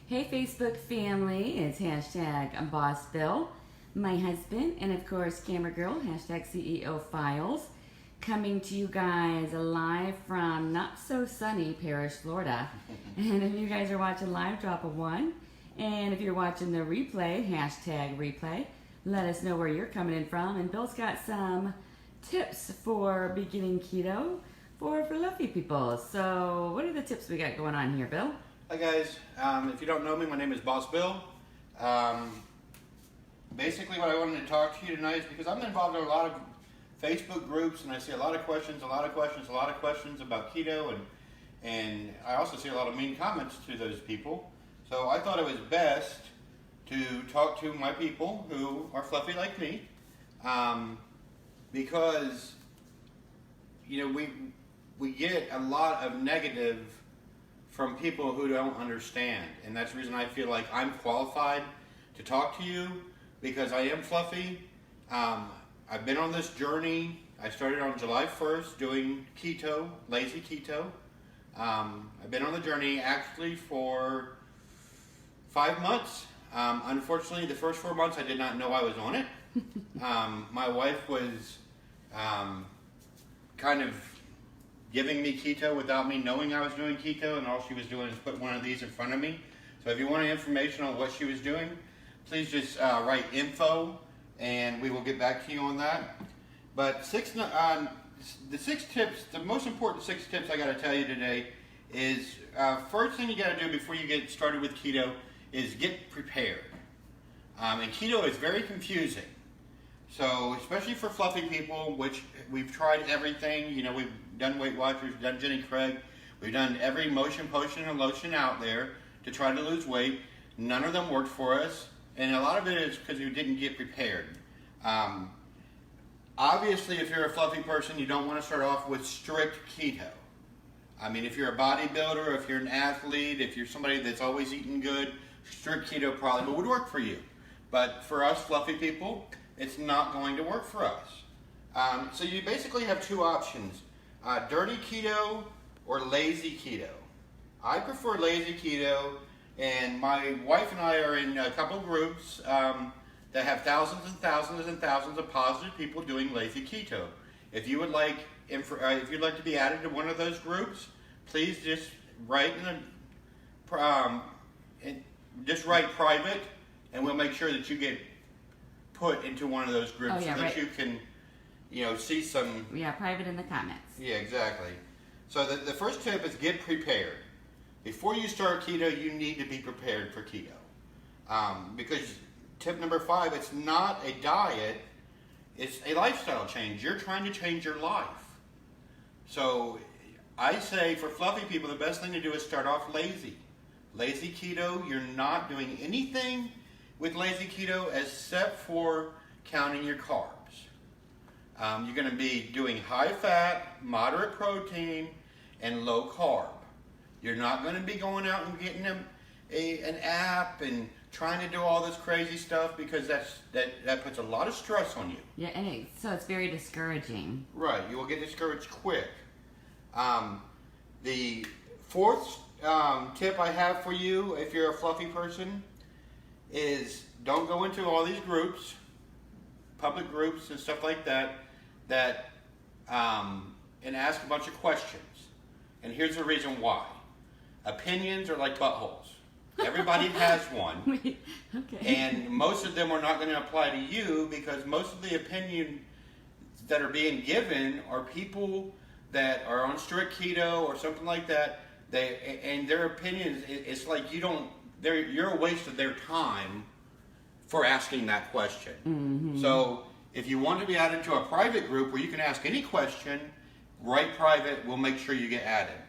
Hey Facebook family, it's hashtag Boss Bill, my husband, and of course Camera Girl, hashtag CEO Files, coming to you guys live from not so sunny Parrish, Florida. And if you guys are watching live, drop a 1. And if you're watching the replay, hashtag replay, let us know where you're coming in from. And Bill's got some tips for beginning keto for fluffy people. So what are the tips we got going on here, Bill? Hi guys, if you don't know me, my name is Boss Bill. Basically what I wanted to talk to you tonight is because I'm involved in a lot of Facebook groups and I see a lot of questions about keto, and I also see a lot of mean comments to those people. So I thought it was best to talk to my people who are fluffy like me, because we get a lot of negative from people who don't understand, and that's the reason I feel like I'm qualified to talk to you, because I am fluffy. I've been on this journey. I started on July 1st doing keto, lazy keto. I've been on the journey actually for 5 months. Unfortunately, the first 4 months I did not know I was on it. My wife was kind of giving me keto without me knowing I was doing keto, and all she was doing is put one of these in front of me. So if you want information on what she was doing, please just write info and we will get back to you on that. But the 6 tips, the most important 6 tips I got to tell you today is, first thing you got to do before you get started with keto is get prepared. And keto is very confusing. So, especially for fluffy people, which we've tried everything, we've done Weight Watchers, done Jenny Craig, we've done every motion, potion, and lotion out there to try to lose weight. None of them worked for us, and a lot of it is because we didn't get prepared. Obviously, if you're a fluffy person, you don't want to start off with strict keto. I mean, if you're a bodybuilder, if you're an athlete, if you're somebody that's always eating good, strict keto probably would work for you. But for us fluffy people, it's not going to work for us. So you basically have 2 options, dirty keto or lazy keto. I prefer lazy keto, and my wife and I are in a couple groups that have thousands and thousands and thousands of positive people doing lazy keto. If you would like, if you'd like to be added to one of those groups, please just write write private, and we'll make sure that you get put into one of those groups so that you can, see some... Yeah, private in the comments. Yeah, exactly. So the first tip is get prepared. Before you start keto, you need to be prepared for keto. Because tip number 5, it's not a diet, it's a lifestyle change. You're trying to change your life. So I say for fluffy people, the best thing to do is start off lazy. Lazy keto, you're not doing anything with lazy keto except for counting your carbs. You're going to be doing high fat, moderate protein, and low carb. You're not going to be going out and getting an app and trying to do all this crazy stuff, because that puts a lot of stress on you. Yeah, and so it's very discouraging. Right, you will get discouraged quick. The 4th tip I have for you, if you're a fluffy person, is don't go into all these groups, public groups and stuff like that, and ask a bunch of questions. And here's the reason why. Opinions are like buttholes. Everybody has one. Okay. And most of them are not going to apply to you, because most of the opinions that are being given are people that are on strict keto or something like that. And their opinions, it's like you're a waste of their time for asking that question. Mm-hmm. So if you want to be added to a private group where you can ask any question, write private, we'll make sure you get added.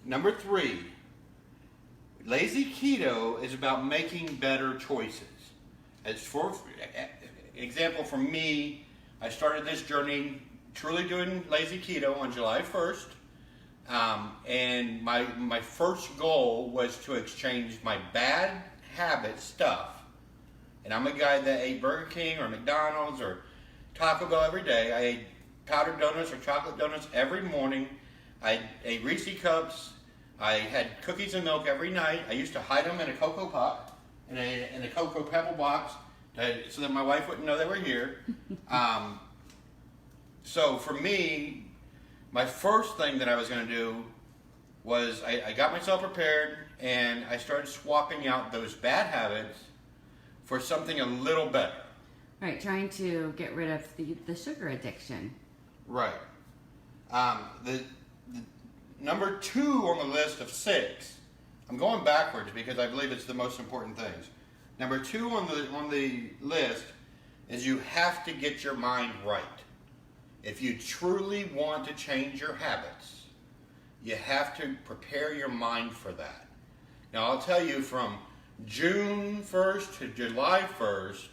Number 3, lazy keto is about making better choices. As for example, for me, I started this journey truly doing lazy keto on July 1st. And my first goal was to exchange my bad habit stuff. And I'm a guy that ate Burger King or McDonald's or Taco Bell every day. I ate powdered donuts or chocolate donuts every morning. I ate Reese Cups, I had cookies and milk every night. I used to hide them in a cocoa pot, in a cocoa pebble box, so that my wife wouldn't know they were here. So for me, my first thing that I was going to do was I got myself prepared, and I started swapping out those bad habits for something a little better. Right, trying to get rid of the sugar addiction. Right. The number 2 on the list of 6, I'm going backwards because I believe it's the most important things. Number 2 on the list is you have to get your mind right. If you truly want to change your habits, you have to prepare your mind for that. Now, I'll tell you, from June 1st to July 1st,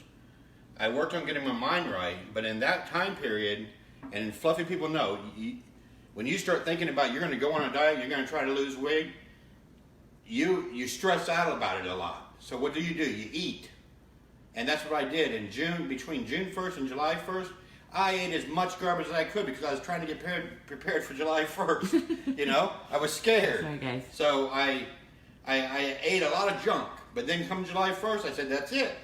I worked on getting my mind right, but in that time period, and fluffy people know, when you start thinking about you're going to go on a diet, you're going to try to lose weight, you stress out about it a lot. So what do? You eat. And that's what I did in June, between June 1st and July 1st. I ate as much garbage as I could because I was trying to get prepared for July 1st. You know, I was scared. Sorry, guys. So I ate a lot of junk. But then come July 1st, I said, that's it.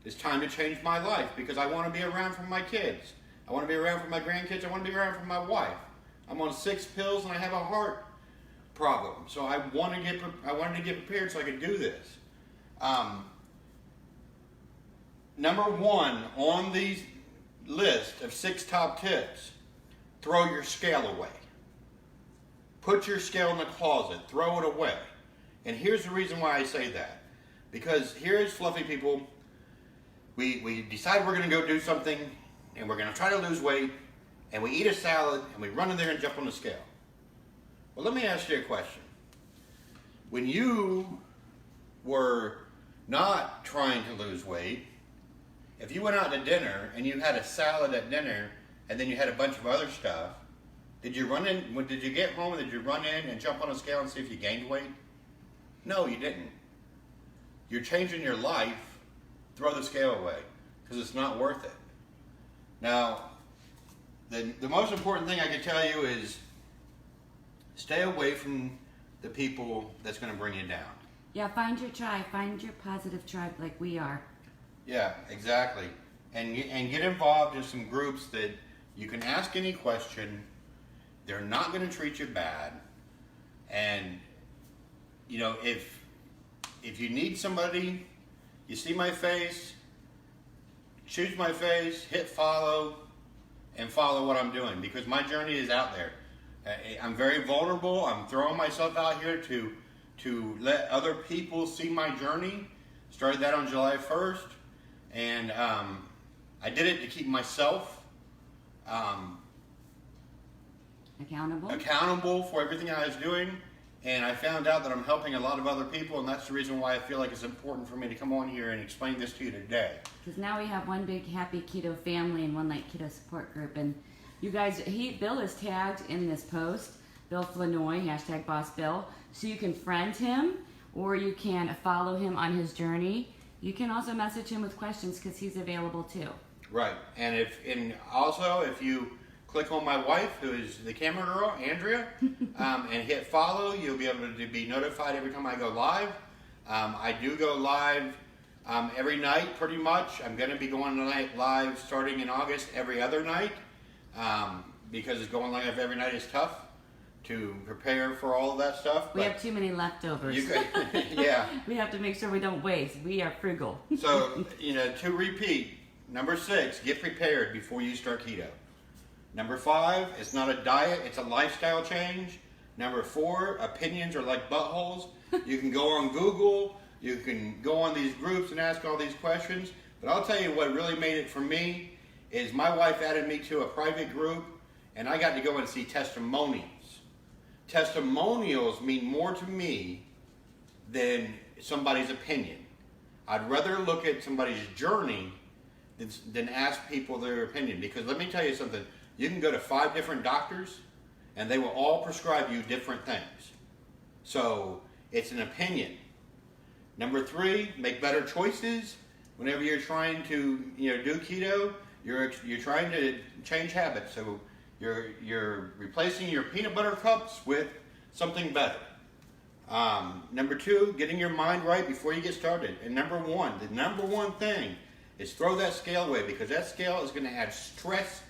It's time to change my life because I want to be around for my kids. I want to be around for my grandkids. I want to be around for my wife. I'm on 6 pills and I have a heart problem. So I wanted to get prepared so I could do this. Number 1 on the list of 6 top tips: throw your scale away. Put your scale in the closet. Throw it away. And here's the reason why I say that. Because here's fluffy people. We decide we're going to go do something, and we're going to try to lose weight, and we eat a salad, and we run in there and jump on the scale. Well, let me ask you a question. When you were not trying to lose weight, if you went out to dinner and you had a salad at dinner, and then you had a bunch of other stuff, did you get home and did you run in and jump on a scale and see if you gained weight? No, you didn't. You're changing your life. Throw the scale away because it's not worth it. Now, the most important thing I can tell you is stay away from the people that's going to bring you down. Yeah, find your tribe. Find your positive tribe like we are. Yeah, exactly. And get involved in some groups that you can ask any question. They're not going to treat you bad. And, you know, if you need somebody, you see my face, choose my face, hit follow, and follow what I'm doing because my journey is out there. I'm very vulnerable. I'm throwing myself out here to let other people see my journey. Started that on July 1st, and I did it to keep myself accountable for everything I was doing. And I found out that I'm helping a lot of other people, and that's the reason why I feel like it's important for me to come on here and explain this to you today. Because now we have one big happy keto family and one like keto support group. And you guys, Bill is tagged in this post, Bill Flanoy, hashtag Boss Bill. So you can friend him or you can follow him on his journey. You can also message him with questions because he's available too. Right. And also if you click on my wife, who is the camera girl, Andrea, and hit follow. You'll be able to be notified every time I go live. I do go live every night, pretty much. I'm going to be going live starting in August every other night because it's going live every night is tough to prepare for all of that stuff. We have too many leftovers. Yeah. We have to make sure we don't waste. We are frugal. So, to repeat, number 6, get prepared before you start keto. Number 5, it's not a diet, it's a lifestyle change. Number 4, opinions are like buttholes. You can go on Google, you can go on these groups and ask all these questions. But I'll tell you what really made it for me is my wife added me to a private group, and I got to go and see testimonials. Testimonials mean more to me than somebody's opinion. I'd rather look at somebody's journey than ask people their opinion. Because let me tell you something. You can go to 5 different doctors, and they will all prescribe you different things. So it's an opinion. Number 3, make better choices. Whenever you're trying to do keto, you're trying to change habits. So you're replacing your peanut butter cups with something better. Number 2, getting your mind right before you get started. And the number one thing is throw that scale away, because that scale is going to add stress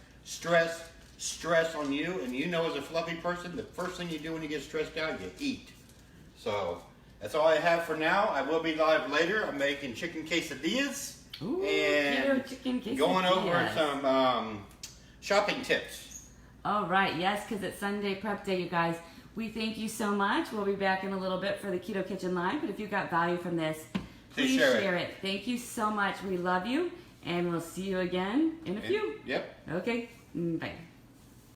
on you. And you know, as a fluffy person, the first thing you do when you get stressed out, you eat. So that's all I have for now. I will be live later. I'm making chicken quesadillas. Ooh, and keto chicken quesadillas. Going over some shopping tips. All right, yes, because it's Sunday prep day, you guys. We thank you so much. We'll be back in a little bit for the Keto Kitchen Live, but if you got value from this, please share it. Thank you so much. We love you, and we'll see you again in a few. Yep. Okay, bye.